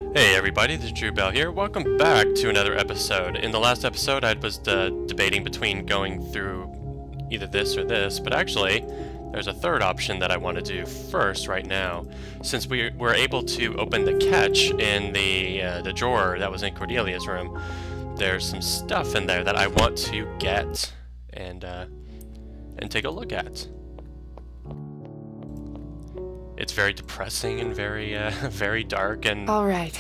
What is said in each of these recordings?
Hey everybody, this is Drew Bell here. Welcome back to another episode. In the last episode I was debating between going through either this or this, but actually there's a third option that I want to do first right now. Since we were able to open the catch in the drawer that was in Cordelia's room, there's some stuff in there that I want to get and take a look at. It's very depressing and very very dark and all right,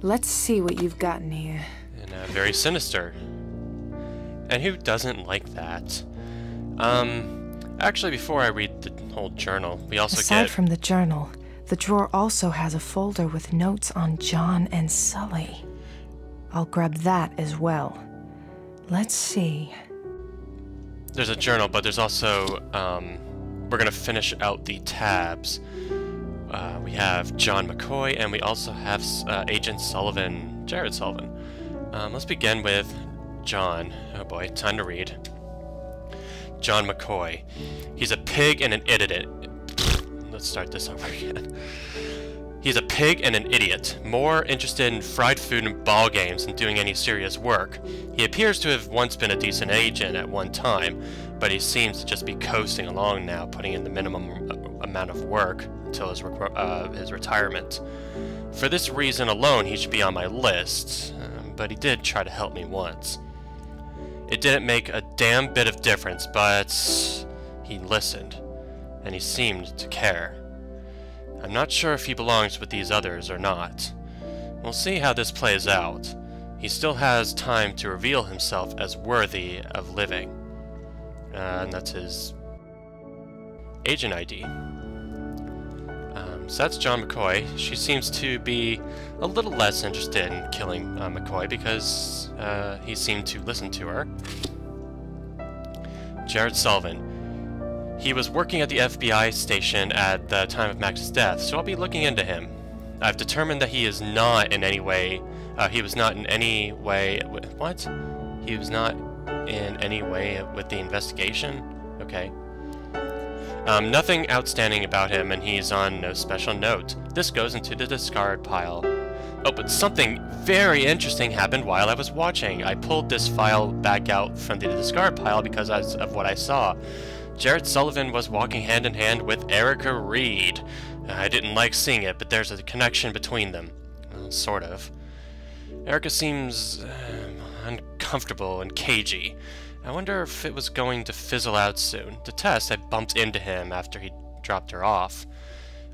let's see what you've gotten here. And very sinister. And who doesn't like that? Actually, before I read the whole journal, we also Aside from the journal, the drawer also has a folder with notes on John and Sully. I'll grab that as well. Let's see. There's a journal, but there's also we're gonna finish out the tabs. We have John McCoy, and we also have Agent Sullivan, Jared Sullivan. Let's begin with John. Oh boy, time to read. John McCoy. He's a pig and an idiot. Let's start this over again. He's a pig and an idiot, more interested in fried food and ball games than doing any serious work. He appears to have once been a decent agent at one time, but he seems to just be coasting along now, putting in the minimum amount of work until his retirement. For this reason alone, he should be on my list, but he did try to help me once. It didn't make a damn bit of difference, but he listened, and he seemed to care. I'm not sure if he belongs with these others or not. We'll see how this plays out. He still has time to reveal himself as worthy of living. And that's his agent ID. So that's John McCoy. She seems to be a little less interested in killing McCoy because he seemed to listen to her. Jared Sullivan. He was working at the FBI station at the time of Max's death, so I'll be looking into him. I've determined that he is not in any way, He was not in any way with the investigation? Okay. Nothing outstanding about him, and he's on no special note. This goes into the discard pile. Oh, but something very interesting happened while I was watching. I pulled this file back out from the discard pile because of what I saw. Jared Sullivan was walking hand in hand with Erica Reed. I didn't like seeing it, but there's a connection between them. Sort of. Erica seems uncomfortable and cagey. I wonder if it was going to fizzle out soon. To test, I bumped into him after he dropped her off.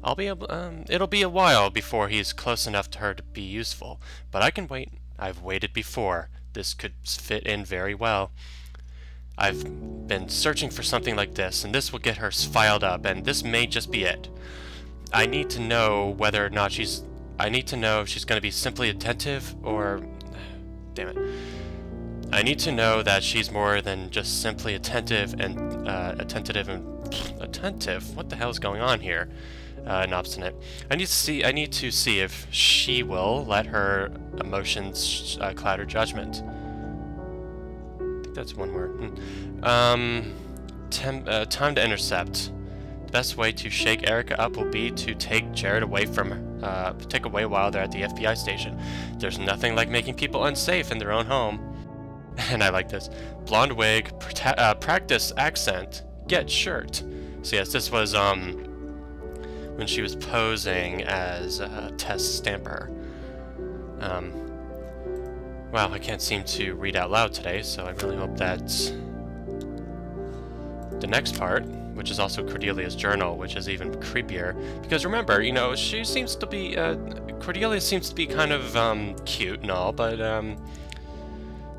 It'll be a while before he's close enough to her to be useful, but I can wait. I've waited before. This could fit in very well. I've been searching for something like this, and this will get her filed up, and this may just be it. I need to know whether or not I need to know if she's going to be simply attentive, or... Damn it. I need to know that she's more than just simply attentive and... attentive? What the hell is going on here? And obstinate. I need to see if she will let her emotions cloud her judgment. That's one word. Time to intercept. The best way to shake Erica up will be to take Jared away from her. Take away while they're at the FBI station. There's nothing like making people unsafe in their own home. And I like this. Blonde wig, practice accent, get shirt. So yes, this was when she was posing as Tess Stamper. Wow, I can't seem to read out loud today, so I really hope that the next part, which is also Cordelia's journal, which is even creepier, because remember, you know, she seems to be, Cordelia seems to be kind of, cute and all, but,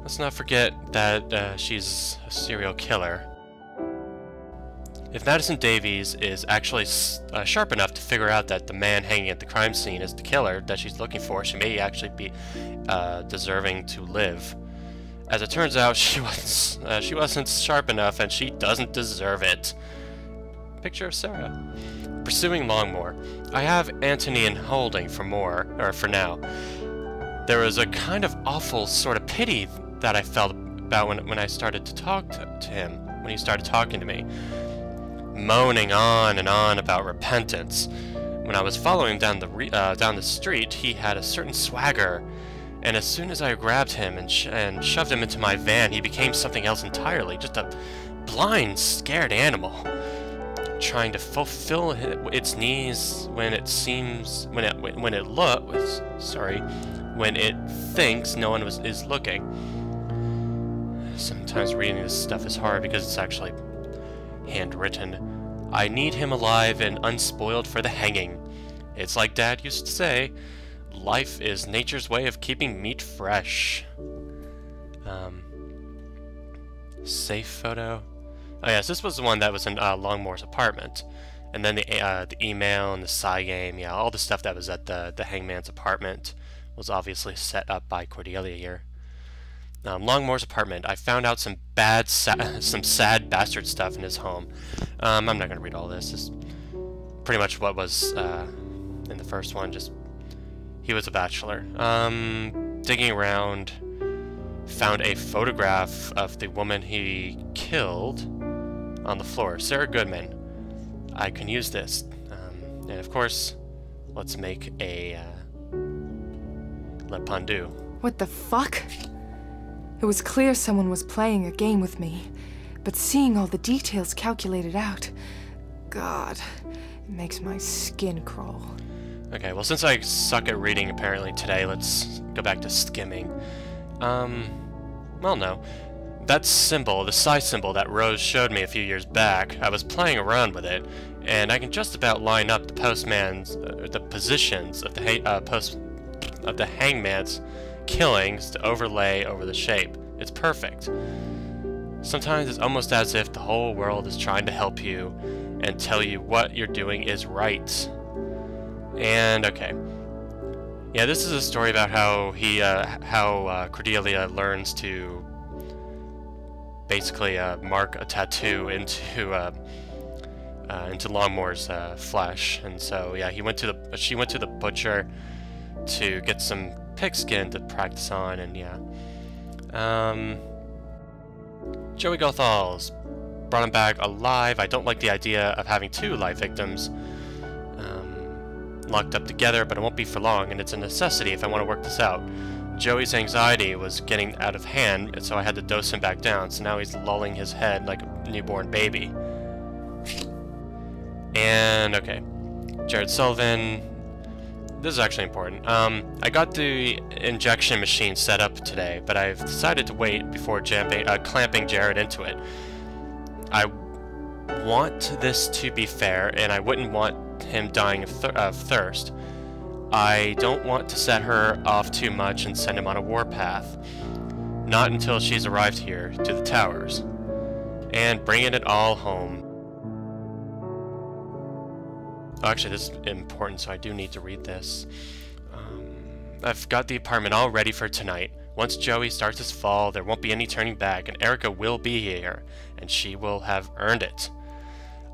let's not forget that, she's a serial killer. If Madison Davies is actually sharp enough to figure out that the man hanging at the crime scene is the killer that she's looking for, she may actually be deserving to live. As it turns out, she wasn't sharp enough, and she doesn't deserve it. Picture of Sarah. Pursuing Longmore. I have Anthony in holding for now. There was a kind of awful sort of pity that I felt about when I started to talk to him, when he started talking to me. Moaning on and on about repentance. When I was following down the street, he had a certain swagger, and as soon as I grabbed him and shoved him into my van, he became something else entirely, just a blind, scared animal, trying to fulfill its needs when it thinks no one is looking. Sometimes reading this stuff is hard because it's actually handwritten. I need him alive and unspoiled for the hanging. It's like Dad used to say, life is nature's way of keeping meat fresh. Safe photo. Oh yes, this was the one that was in Longmore's apartment. And then the email and the Psy game, yeah, all the stuff that was at the hangman's apartment was obviously set up by Cordelia here. Longmore's apartment. I found out some some sad bastard stuff in his home. I'm not going to read all this. This is pretty much what was in the first one. Just he was a bachelor. Digging around, found a photograph of the woman he killed on the floor. Sarah Goodman. I can use this. And of course, let's make a Le Pendu. What the fuck? It was clear someone was playing a game with me, but seeing all the details calculated out, God, it makes my skin crawl. Okay, well, since I suck at reading apparently today, let's go back to skimming. Well, no. That symbol, the Psy symbol that Rose showed me a few years back, I was playing around with it, and I can just about line up the the positions of the hangman's killings to overlay over the shape. It's perfect. Sometimes it's almost as if the whole world is trying to help you and tell you what you're doing is right. And okay. Yeah, this is a story about how Cordelia learns to basically mark a tattoo into Longmore's flesh, and so yeah, she went to the butcher to get some pigskin to practice on, and yeah. Joey Gothal's brought him back alive. I don't like the idea of having two live victims locked up together, but it won't be for long, and it's a necessity if I want to work this out. Joey's anxiety was getting out of hand, and so I had to dose him back down, so now he's lulling his head like a newborn baby. And, okay. Jared Sullivan. This is actually important. I got the injection machine set up today, but I've decided to wait before clamping Jared into it. I want this to be fair, and I wouldn't want him dying of thirst. I don't want to set her off too much and send him on a warpath. Not until she's arrived here, to the towers. And bringing it all home. Oh, actually, this is important, so I do need to read this. I've got the apartment all ready for tonight. Once Joey starts his fall, there won't be any turning back, and Erica will be here, and she will have earned it.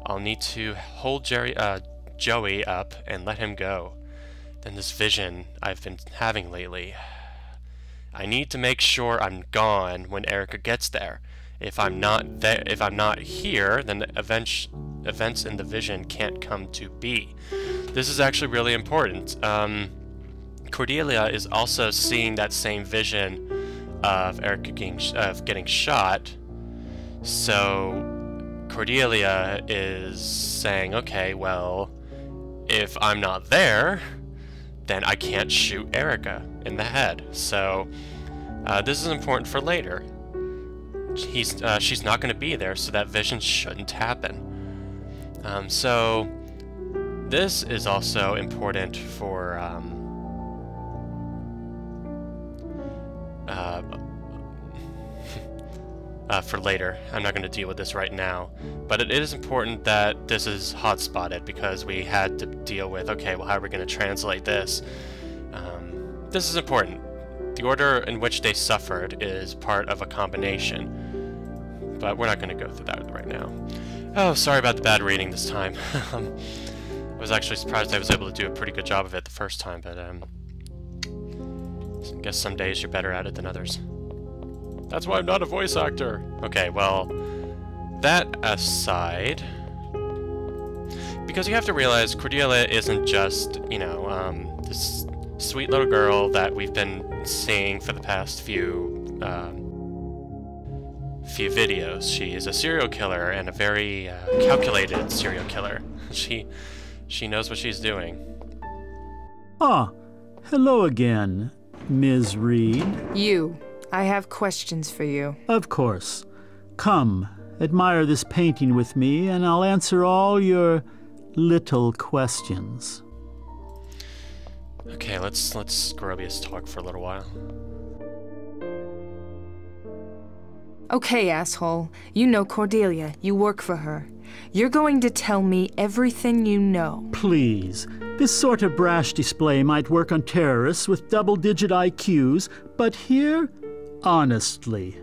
I'll need to hold Joey up and let him go. Then this vision I've been having lately. I need to make sure I'm gone when Erica gets there. If I'm not here, then the events in the vision can't come to be. This is actually really important. Cordelia is also seeing that same vision of Erica getting shot. So Cordelia is saying, okay, well, if I'm not there, then I can't shoot Erica in the head. So this is important for later. She's not going to be there, so that vision shouldn't happen. So this is also important for later. I'm not going to deal with this right now, but it is important that this is hotspotted because we had to deal with, okay, well, how are we going to translate this? This is important. The order in which they suffered is part of a combination, but we're not going to go through that right now. Oh, sorry about the bad reading this time. I was actually surprised I was able to do a pretty good job of it the first time, but I guess some days you're better at it than others. That's why I'm not a voice actor. Okay, well, that aside, Because you have to realize Cordelia isn't just, you know, this sweet little girl that we've been seeing for the past few videos. She is a serial killer, and a very calculated serial killer. She knows what she's doing. Ah, hello again, Ms. Reed. You. I have questions for you. Of course. Come, admire this painting with me, and I'll answer all your little questions. Okay, let's Scrobius talk for a little while. Okay, asshole. You know Cordelia. You work for her. You're going to tell me everything you know. Please. This sort of brash display might work on terrorists with double-digit IQs, but here, honestly,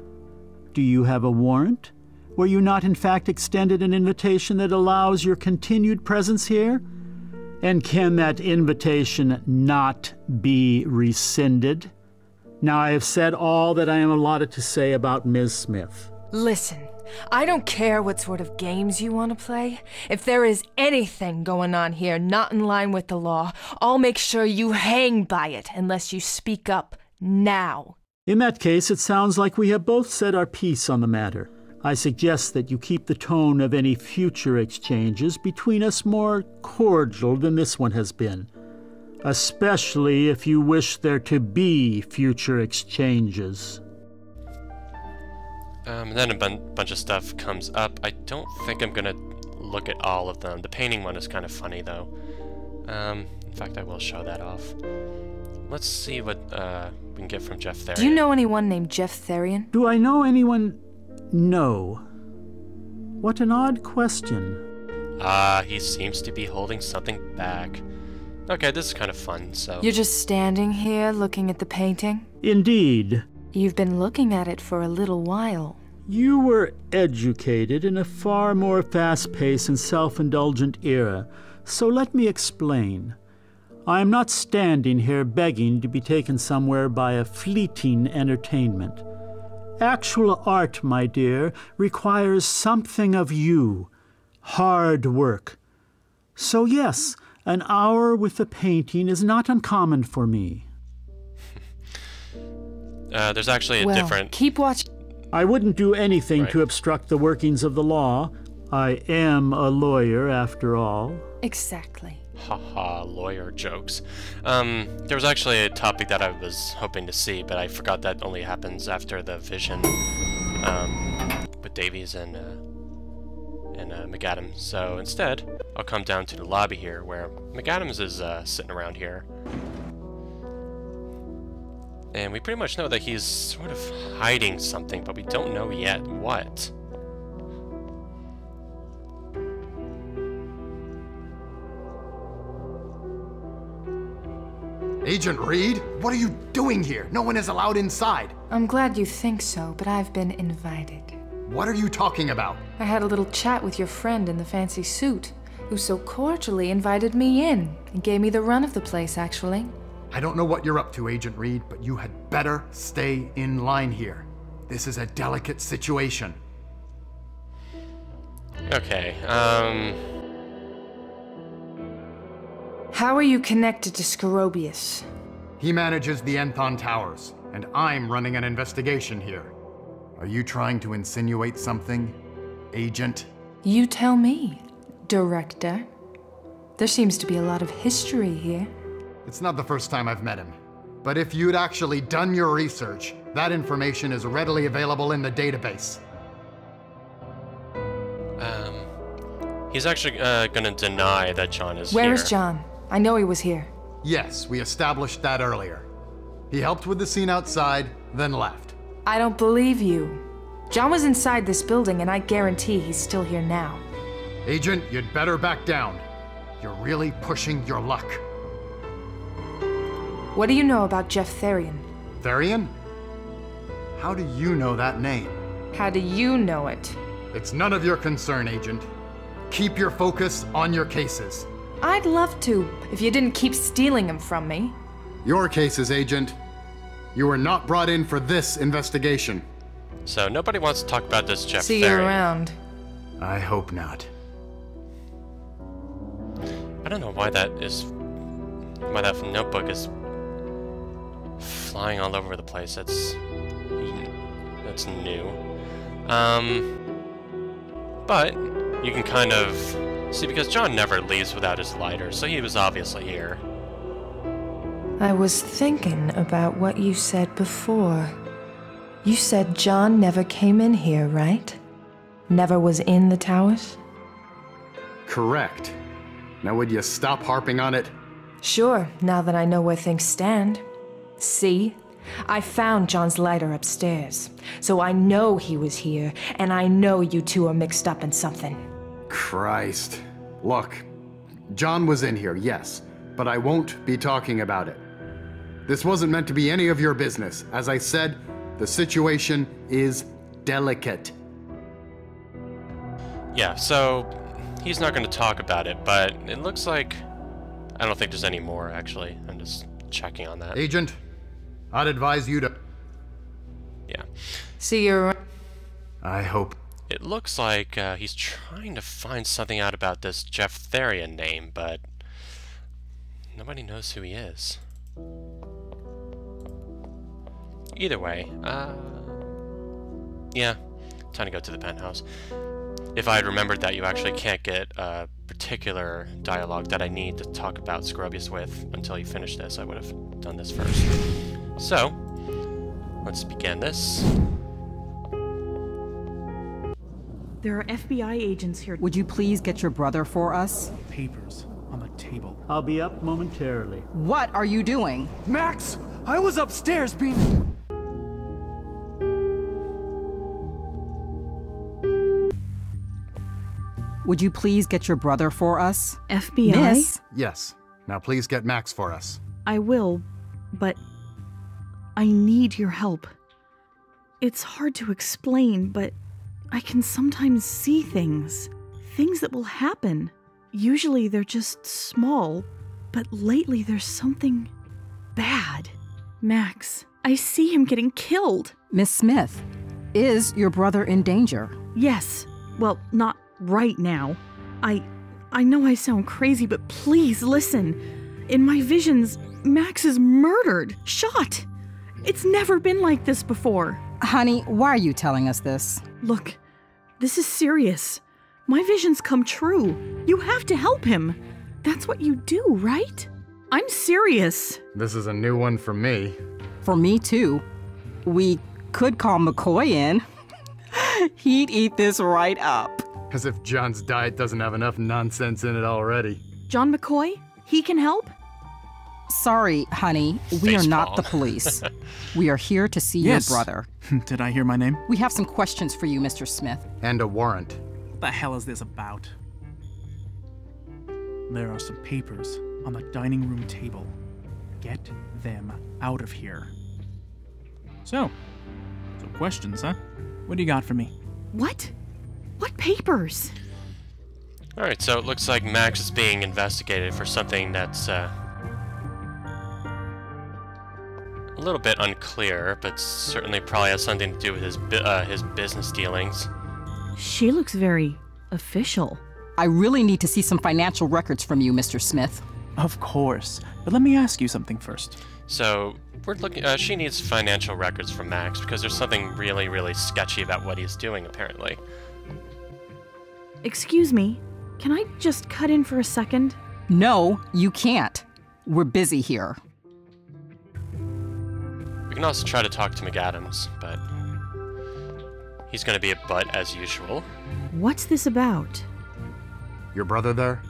do you have a warrant? Were you not in fact extended an invitation that allows your continued presence here? And can that invitation not be rescinded? Now I have said all that I am allotted to say about Ms. Smith. Listen, I don't care what sort of games you want to play. If there is anything going on here not in line with the law, I'll make sure you hang by it unless you speak up now. In that case, it sounds like we have both said our piece on the matter. I suggest that you keep the tone of any future exchanges between us more cordial than this one has been, especially if you wish there to be future exchanges. And then a bunch of stuff comes up. I don't think I'm gonna look at all of them. The painting one is kind of funny, though. In fact, I will show that off. Let's see what we can get from Jeff Therrien. Do you know anyone named Jeff Therrien? Do I know anyone? No. What an odd question. He seems to be holding something back. Okay, this is kind of fun, so... You're just standing here looking at the painting? Indeed. You've been looking at it for a little while. You were educated in a far more fast-paced and self-indulgent era, so let me explain. I am not standing here begging to be taken somewhere by a fleeting entertainment. Actual art, my dear, requires something of you. Hard work. So yes, an hour with the painting is not uncommon for me. There's actually a different... keep watching. I wouldn't do anything to obstruct the workings of the law. I am a lawyer, after all. Exactly. Haha, lawyer jokes. There was actually a topic that I was hoping to see, but I forgot that only happens after the vision with Davies and McAdams. So instead, I'll come down to the lobby here, where McAdams is sitting around here. And we pretty much know that he's sort of hiding something, but we don't know yet what. Agent Reed, what are you doing here? No one is allowed inside. I'm glad you think so, but I've been invited. What are you talking about? I had a little chat with your friend in the fancy suit, who so cordially invited me in and gave me the run of the place, actually. I don't know what you're up to, Agent Reed, but you had better stay in line here. This is a delicate situation. Okay, How are you connected to Scrobius? He manages the Enthon Towers, and I'm running an investigation here. Are you trying to insinuate something, Agent? You tell me, Director. There seems to be a lot of history here. It's not the first time I've met him. But if you'd actually done your research, that information is readily available in the database. He's actually gonna deny that John is Where here. is John? I know he was here. Yes, we established that earlier. He helped with the scene outside, then left. I don't believe you. John was inside this building, and I guarantee he's still here now. Agent, you'd better back down. You're really pushing your luck. What do you know about Jeff Therrien? Therrien? How do you know that name? How do you know it? It's none of your concern, Agent. Keep your focus on your cases. I'd love to, if you didn't keep stealing them from me. Your cases, Agent. You were not brought in for this investigation. So nobody wants to talk about this Jeff See Therrien. you around. I hope not. I don't know why that notebook is flying all over the place. That's new. But you can kind of see, because John never leaves without his lighter, so he was obviously here. I was thinking about what you said before. You said John never came in here, right? Never was in the towers? Correct. Now would you stop harping on it? Sure, now that I know where things stand. See? I found John's lighter upstairs, so I know he was here, and I know you two are mixed up in something. Christ. Look, John was in here, yes, but I won't be talking about it. This wasn't meant to be any of your business. As I said, the situation is delicate. Yeah, so he's not going to talk about it, but it looks like... I don't think there's any more, actually. I'm just checking on that. Agent, I'd advise you to... Yeah. See you... I hope... It looks like he's trying to find something out about this Jeff Therrien name, but nobody knows who he is. Either way, yeah, time to go to the penthouse. If I had remembered that you actually can't get a particular dialogue that I need to talk about Scrobius with until you finish this, I would have done this first. So, let's begin this. There are FBI agents here. Would you please get your brother for us? Papers on the table. I'll be up momentarily. What are you doing? Max! I was upstairs being... Would you please get your brother for us? FBI? Miss? Yes. Now please get Max for us. I will, but I need your help. It's hard to explain, but I can sometimes see things. Things that will happen. Usually they're just small, but lately there's something bad. Max, I see him getting killed. Miss Smith, is your brother in danger? Yes. Well, not right now. I know I sound crazy, but please listen. In my visions, Max is murdered, shot. It's never been like this before. Honey, why are you telling us this? Look, this is serious. My visions come true. You have to help him. That's what you do, right? I'm serious. This is a new one for me. For me, too. We could call McCoy in. He'd eat this right up. As if John's diet doesn't have enough nonsense in it already. John McCoy? He can help? Sorry, honey. We are not the police. We are here to see your brother. Did I hear my name? We have some questions for you, Mr. Smith. And a warrant. What the hell is this about? There are some papers on the dining room table. Get them out of here. So questions, huh? What do you got for me? What? What papers? Alright, so it looks like Max is being investigated for something that's a little bit unclear, but certainly probably has something to do with his business dealings. She looks very official. I really need to see some financial records from you, Mr. Smith. Of course, but let me ask you something first. So, we're looking, she needs financial records from Max because there's something really, really sketchy about what he's doing, apparently. Excuse me, can I just cut in for a second? No, you can't. We're busy here. We can also try to talk to McAdams, but he's going to be a butt as usual. What's this about? Your brother there?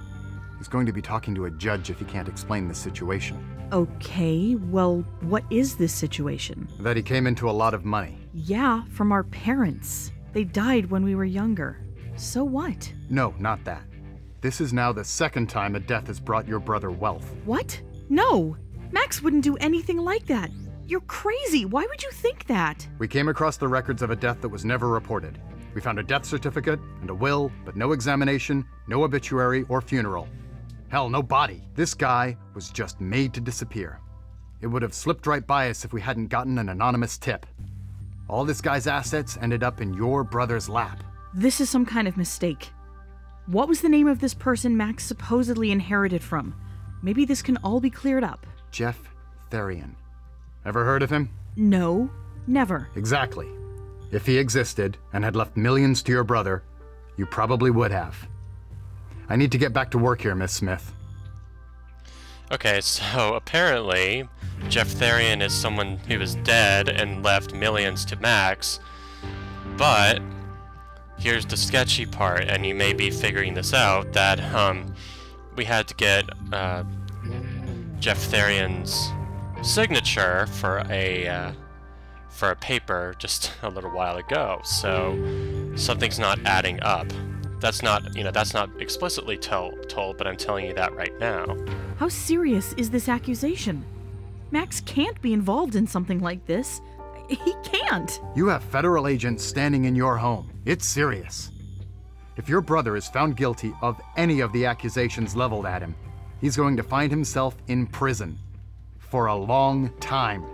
He's going to be talking to a judge if he can't explain the situation. Okay, well, what is this situation? That he came into a lot of money. Yeah, from our parents. They died when we were younger. So what? No, not that. This is now the second time a death has brought your brother wealth. What? No! Max wouldn't do anything like that. You're crazy. Why would you think that? We came across the records of a death that was never reported. We found a death certificate and a will, but no examination, no obituary or funeral. Hell, no body. This guy was just made to disappear. It would have slipped right by us if we hadn't gotten an anonymous tip. All this guy's assets ended up in your brother's lap. This is some kind of mistake. What was the name of this person Max supposedly inherited from? Maybe this can all be cleared up. Jeff Therrien. Ever heard of him? No, never. Exactly. If he existed and had left millions to your brother, you probably would have. I need to get back to work here, Miss Smith. Okay, so apparently Jeff Therrien is someone who was dead and left millions to Max, but here's the sketchy part, and you may be figuring this out, that we had to get Jeff Therrien's signature for a paper just a little while ago, so something's not adding up. That's not, that's not explicitly told, but I'm telling you that right now. How serious is this accusation? Max can't be involved in something like this. He can't. You have federal agents standing in your home. It's serious. If your brother is found guilty of any of the accusations leveled at him, he's going to find himself in prison for a long time.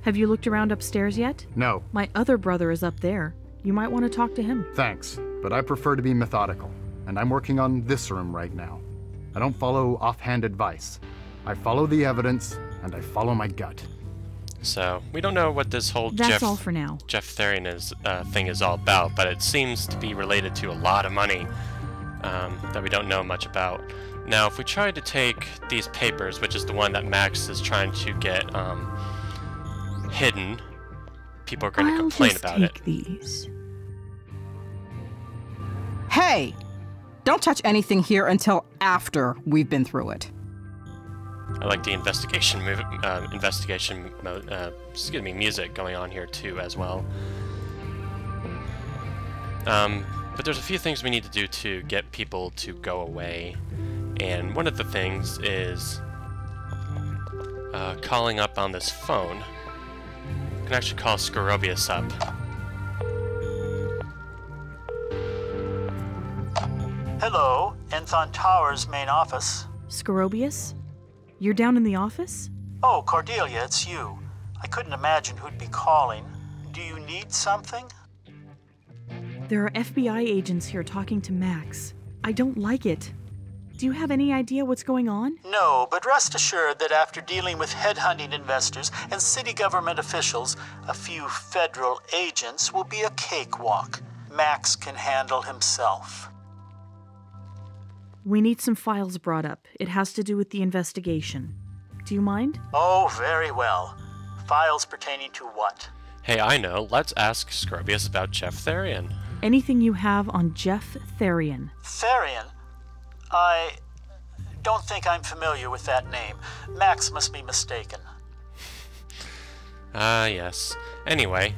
Have you looked around upstairs yet? No. My other brother is up there. You might want to talk to him. Thanks, but I prefer to be methodical, and I'm working on this room right now. I don't follow offhand advice. I follow the evidence, and I follow my gut. So, we don't know what this whole That's all for now. Jeff Therrien thing is all about, but it seems to be related to a lot of money that we don't know much about. Now, if we try to take these papers, which is the one that Max is trying to get hidden, people are going to complain about it. These. Hey! Don't touch anything here until after we've been through it. I like the investigation music going on here too as well. But there's a few things we need to do to get people to go away, and one of the things is calling up on this phone. You can actually call Scorobius up. Hello, Enthon Towers main office. Scorobius? You're down in the office? Oh, Cordelia, it's you. I couldn't imagine who'd be calling. Do you need something? There are FBI agents here talking to Max. I don't like it. Do you have any idea what's going on? No, but rest assured that after dealing with headhunting investors and city government officials, a few federal agents will be a cakewalk. Max can handle himself. We need some files brought up. It has to do with the investigation. Do you mind? Oh, very well. Files pertaining to what? Hey, I know. Let's ask Scrobius about Jeff Therrien. Anything you have on Jeff Therrien. Therrien? I don't think I'm familiar with that name. Max must be mistaken. Yes. Anyway,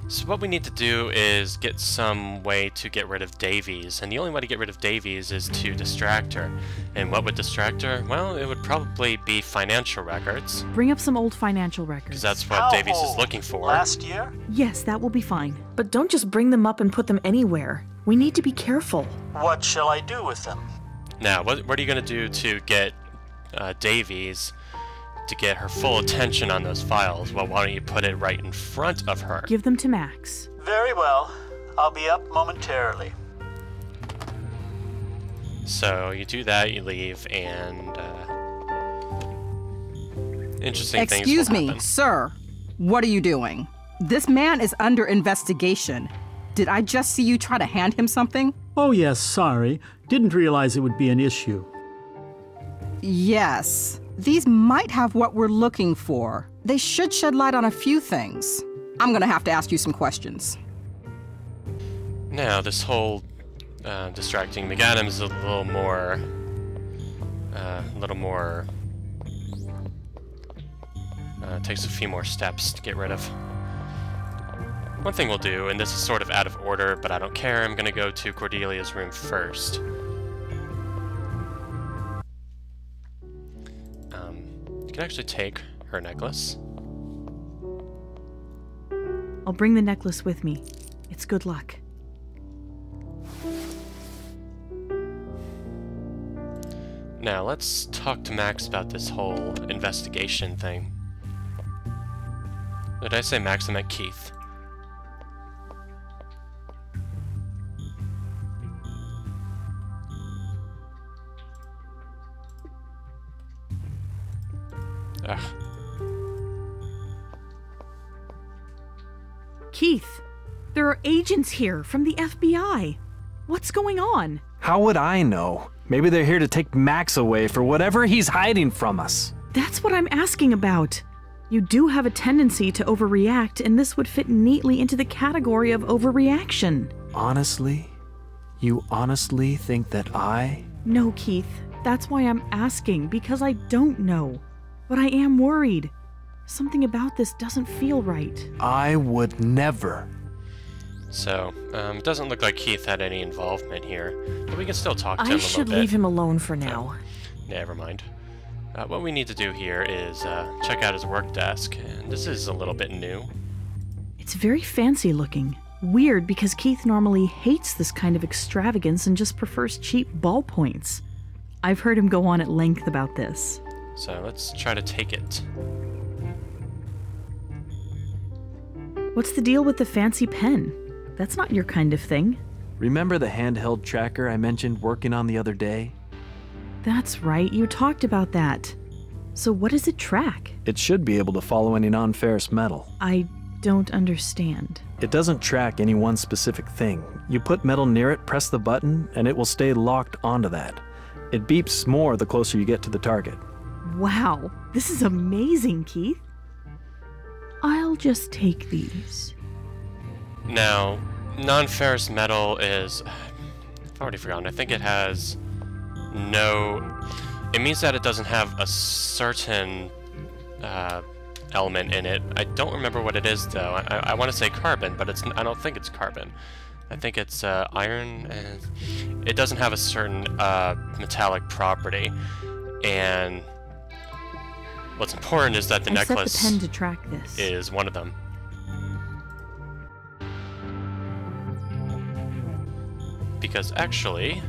so what we need to do is get some way to get rid of Davies, and the only way to get rid of Davies is to distract her. And what would distract her? Well, it would probably be financial records. Bring up some old financial records. Because that's what How Davies is old? looking for. Last year? Yes, that will be fine. But don't just bring them up and put them anywhere. We need to be careful. What shall I do with them? Now, what are you going to do to get Davies to get her full attention on those files? Well, why don't you put it right in front of her? Give them to Max. Very well. I'll be up momentarily. So you do that, you leave, and interesting things Excuse will me, happen. sir. What are you doing? This man is under investigation. Did I just see you try to hand him something? Oh, yes, sorry. Didn't realize it would be an issue. Yes. These might have what we're looking for. They should shed light on a few things. I'm gonna have to ask you some questions. Now, this whole distracting McAdams is a little more, takes a few more steps to get rid of. One thing we'll do, and this is sort of out of order, but I don't care, I'm gonna go to Cordelia's room first. You can actually take her necklace. I'll bring the necklace with me. It's good luck. Now, let's talk to Max about this whole investigation thing. Did I say Max? I meant Keith. Ugh. Keith, there are agents here from the FBI. What's going on? How would I know? Maybe they're here to take Max away for whatever he's hiding from us. That's what I'm asking about. You do have a tendency to overreact, and this would fit neatly into the category of overreaction. Honestly? You honestly think that I... No, Keith. That's why I'm asking, because I don't know. But I am worried. Something about this doesn't feel right. I would never. So, it doesn't look like Keith had any involvement here, but we can still talk to him a little bit. I should leave him alone for now. Never mind. What we need to do here is check out his work desk, and this is a little bit new. It's very fancy looking. Weird, because Keith normally hates this kind of extravagance and just prefers cheap ballpoints. I've heard him go on at length about this. So let's try to take it. What's the deal with the fancy pen? That's not your kind of thing. Remember the handheld tracker I mentioned working on the other day? That's right, you talked about that. So what does it track? It should be able to follow any non-ferrous metal. I don't understand. It doesn't track any one specific thing. You put metal near it, press the button, and it will stay locked onto that. It beeps more the closer you get to the target. Wow, this is amazing, Keith. I'll just take these. Now, non-ferrous metal is... I've already forgotten. I think it has no... It means that it doesn't have a certain element in it. I don't remember what it is, though. I want to say carbon, but it's. I don't think it's carbon. I think it's iron, and it doesn't have a certain metallic property. And what's important is that the necklace set the pen to track this. Is one of them. Because actually,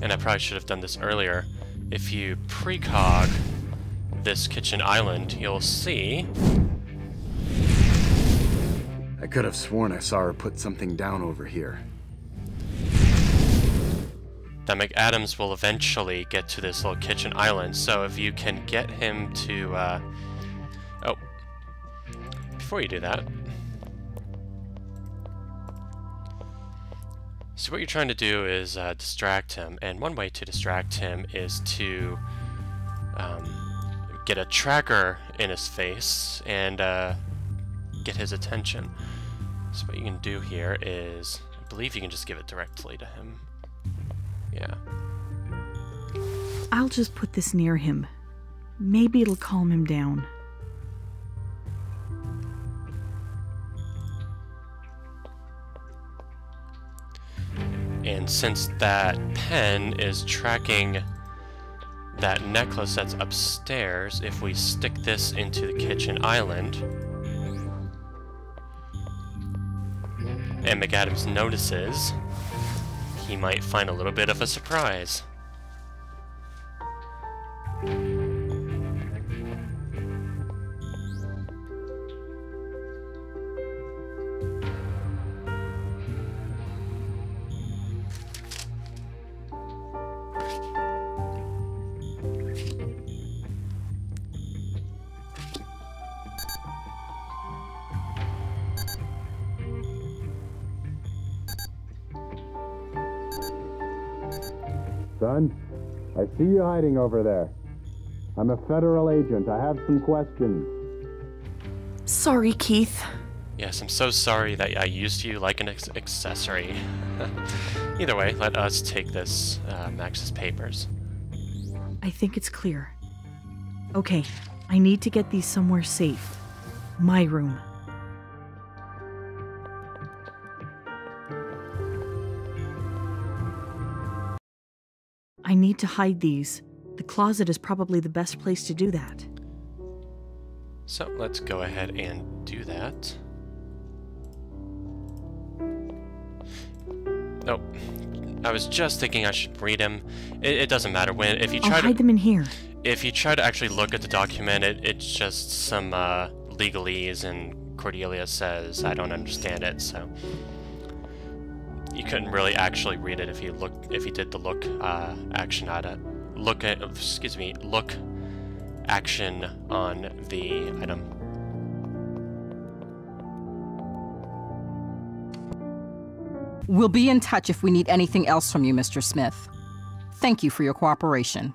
and I probably should have done this earlier, if you precog this kitchen island, you'll see... I could have sworn I saw her put something down over here. that McAdams will eventually get to this little kitchen island, so if you can get him to, Oh, before you do that... So what you're trying to do is distract him, and one way to distract him is to get a tracker in his face and get his attention. So what you can do here is, I believe you can just give it directly to him. Yeah. I'll just put this near him. Maybe it'll calm him down. And since that pen is tracking that necklace that's upstairs, if we stick this into the kitchen island, and McAdams notices, he might find a little bit of a surprise. Son, I see you hiding over there. I'm a federal agent. I have some questions. Sorry, Keith. Yes, I'm so sorry that I used you like an accessory. Either way, let us take this, Max's papers. I think it's clear. Okay, I need to get these somewhere safe. My room. I need to hide these. The closet is probably the best place to do that. So let's go ahead and do that. Nope. I was just thinking I should read him. It doesn't matter when. If you try I'll hide them in here. If you try to actually look at the document, it's just some legalese, and Cordelia says I don't understand it, so you couldn't really actually read it if you did the look action at it. Look action on the item. We'll be in touch if we need anything else from you, Mr. Smith. Thank you for your cooperation.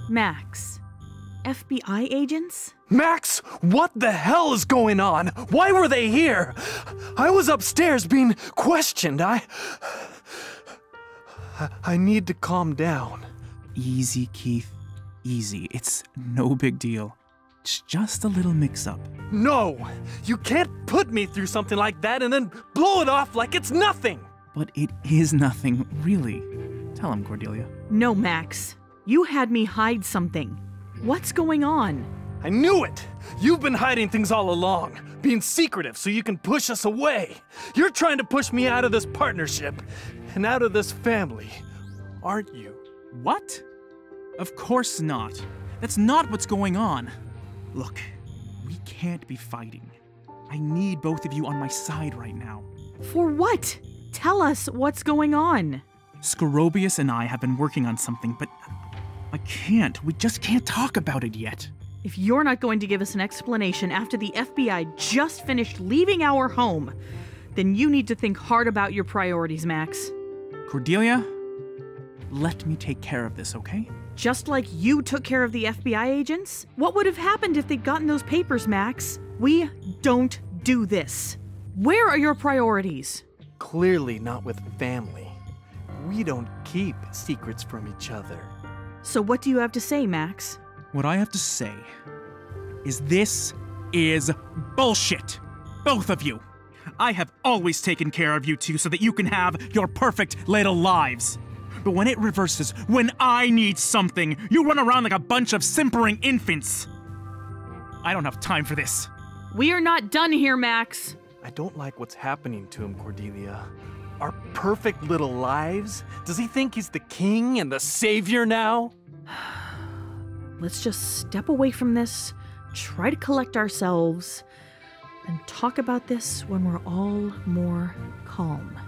Max, FBI agents? Max, what the hell is going on? Why were they here? I was upstairs being questioned. I need to calm down. Easy, Keith. Easy. It's no big deal. It's just a little mix-up. No! You can't put me through something like that and then blow it off like it's nothing! But it is nothing, really. Tell him, Cordelia. No, Max. You had me hide something. What's going on? I knew it! You've been hiding things all along, being secretive so you can push us away. You're trying to push me out of this partnership and out of this family, aren't you? What? Of course not. That's not what's going on. Look, we can't be fighting. I need both of you on my side right now. For what? Tell us what's going on. Scorobius and I have been working on something, but I can't. We just can't talk about it yet. If you're not going to give us an explanation after the FBI just finished leaving our home, then you need to think hard about your priorities, Max. Cordelia, let me take care of this, okay? Just like you took care of the FBI agents? What would have happened if they'd gotten those papers, Max? We don't do this. Where are your priorities? Clearly not with family. We don't keep secrets from each other. So what do you have to say, Max? What I have to say is this is bullshit. Both of you. I have always taken care of you two so that you can have your perfect little lives. But when it reverses, when I need something, you run around like a bunch of simpering infants. I don't have time for this. We are not done here, Max. I don't like what's happening to him, Cordelia. Our perfect little lives? Does he think he's the king and the savior now? Let's just step away from this, try to collect ourselves, and talk about this when we're all more calm.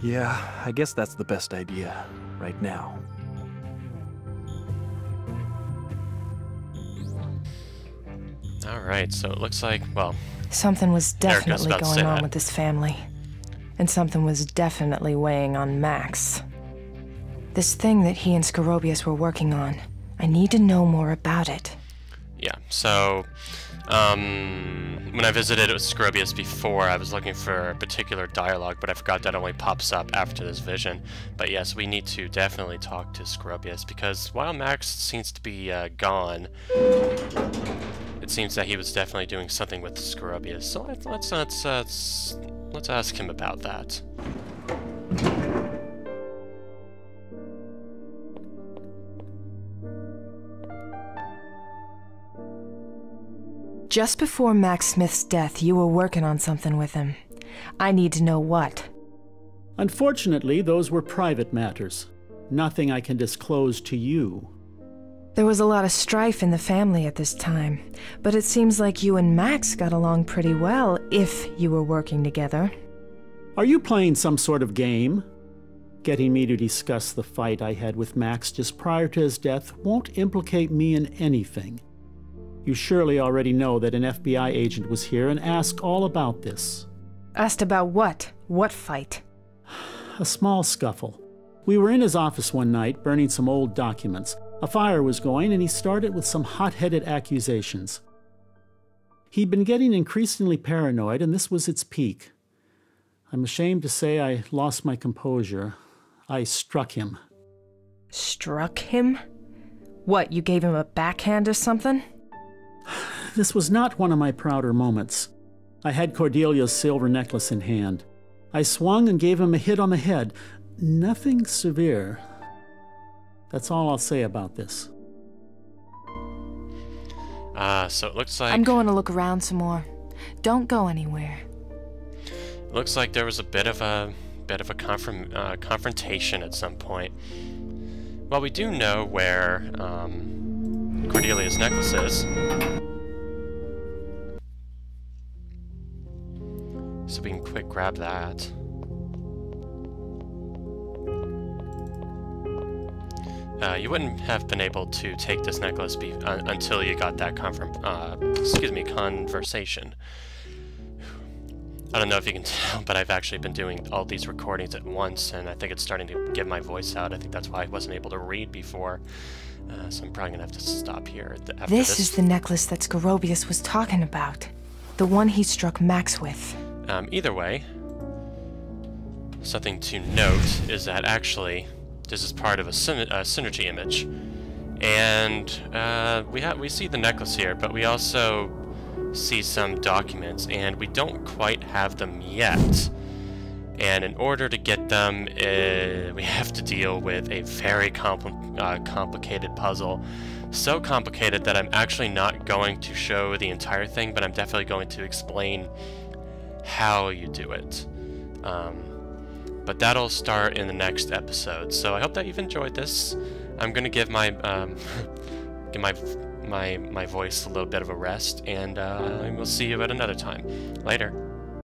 Yeah, I guess that's the best idea right now. Alright, so it looks like, well... Something was definitely about to say going on that. with this family. And something was definitely weighing on Max. This thing that he and Scorobius were working on, I need to know more about it. Yeah, so... when I visited Scorobius before, I was looking for a particular dialogue, but I forgot that only pops up after this vision. But yes, we need to definitely talk to Scorobius, because while Max seems to be gone, it seems that he was definitely doing something with Scorobius. So let's ask him about that. Just before Max Smith's death, you were working on something with him. I need to know what. Unfortunately, those were private matters. Nothing I can disclose to you. There was a lot of strife in the family at this time, but it seems like you and Max got along pretty well if you were working together. Are you playing some sort of game? Getting me to discuss the fight I had with Max just prior to his death won't implicate me in anything. You surely already know that an FBI agent was here and asked all about this. Asked about what? What fight? A small scuffle. We were in his office one night, burning some old documents. A fire was going, and he started with some hot-headed accusations. He'd been getting increasingly paranoid, and this was its peak. I'm ashamed to say I lost my composure. I struck him. Struck him? What, you gave him a backhand or something? This was not one of my prouder moments. I had Cordelia's silver necklace in hand. I swung and gave him a hit on the head. Nothing severe. That's all I'll say about this. So it looks like... I'm going to look around some more. Don't go anywhere. It looks like there was a bit of a confrontation at some point. Well, we do know where Cordelia's necklace is. So we can quick grab that. you wouldn't have been able to take this necklace until you got that conversation. I don't know if you can tell, but I've actually been doing all these recordings at once, and I think it's starting to get my voice out. I think that's why I wasn't able to read before. So I'm probably going to have to stop here after this. This is the necklace that Scorobius was talking about. The one he struck Max with. Either way, something to note is that actually this is part of a synergy image. And we see the necklace here, but we also see some documents, and we don't quite have them yet. And in order to get them, we have to deal with a very complicated puzzle. So complicated that I'm actually not going to show the entire thing, but I'm definitely going to explain how you do it. But that'll start in the next episode. So I hope that you've enjoyed this. I'm gonna give my my voice a little bit of a rest, and we'll see you at another time. Later.